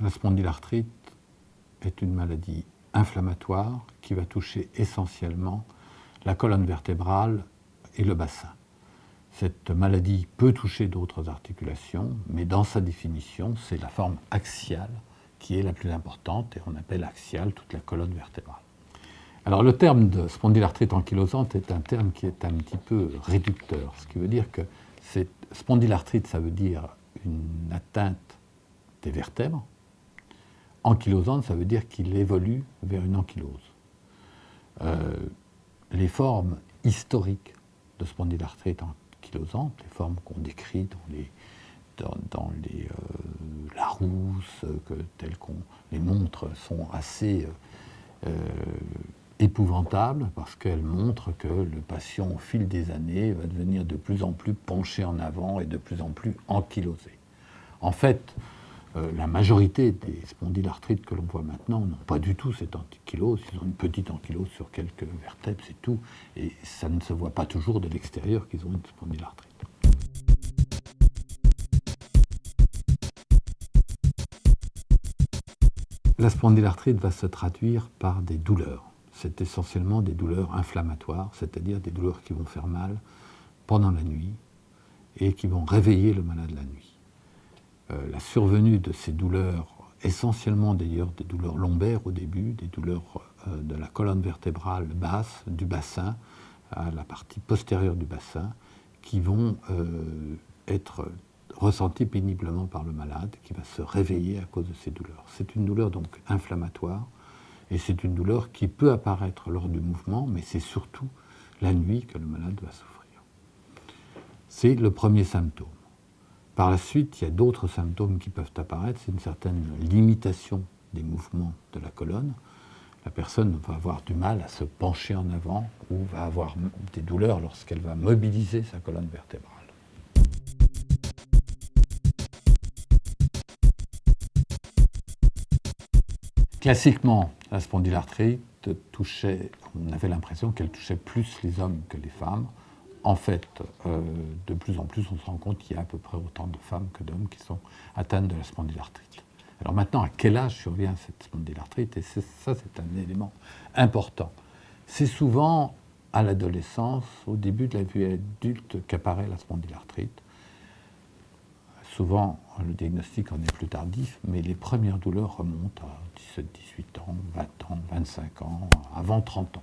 La spondylarthrite est une maladie inflammatoire qui va toucher essentiellement la colonne vertébrale et le bassin. Cette maladie peut toucher d'autres articulations, mais dans sa définition, c'est la forme axiale qui est la plus importante, et on appelle axiale toute la colonne vertébrale. Alors le terme de spondylarthrite ankylosante est un terme qui est un petit peu réducteur, ce qui veut dire que spondylarthrite, ça veut dire une atteinte des vertèbres. Ankylosante, ça veut dire qu'il évolue vers une ankylose. Les formes historiques de spondylarthrite ankylosante, les formes qu'on décrit dans les Larousse, telles qu'on les montre, sont assez épouvantables parce qu'elles montrent que le patient, au fil des années, va devenir de plus en plus penché en avant et de plus en plus ankylosé. En fait, la majorité des spondylarthrites que l'on voit maintenant n'ont pas du tout cette ankylose. Ils ont une petite ankylose sur quelques vertèbres, c'est tout. Et ça ne se voit pas toujours de l'extérieur qu'ils ont une spondylarthrite. La spondylarthrite va se traduire par des douleurs. C'est essentiellement des douleurs inflammatoires, c'est-à-dire des douleurs qui vont faire mal pendant la nuit et qui vont réveiller le malade la nuit. La survenue de ces douleurs, essentiellement d'ailleurs des douleurs lombaires au début, des douleurs de la colonne vertébrale basse, du bassin, à la partie postérieure du bassin, qui vont être ressenties péniblement par le malade, qui va se réveiller à cause de ces douleurs. C'est une douleur donc inflammatoire, et c'est une douleur qui peut apparaître lors du mouvement, mais c'est surtout la nuit que le malade va souffrir. C'est le premier symptôme. Par la suite, il y a d'autres symptômes qui peuvent apparaître. C'est une certaine limitation des mouvements de la colonne. La personne va avoir du mal à se pencher en avant ou va avoir des douleurs lorsqu'elle va mobiliser sa colonne vertébrale. Classiquement, la spondylarthrite touchait, on avait l'impression qu'elle touchait plus les hommes que les femmes. En fait, de plus en plus, on se rend compte qu'il y a à peu près autant de femmes que d'hommes qui sont atteintes de la spondylarthrite. Alors maintenant, à quel âge survient cette spondylarthrite? Et ça, c'est un élément important. C'est souvent à l'adolescence, au début de la vie adulte, qu'apparaît la spondylarthrite. Souvent, le diagnostic en est plus tardif, mais les premières douleurs remontent à 17, 18 ans, 20 ans, 25 ans, avant 30 ans.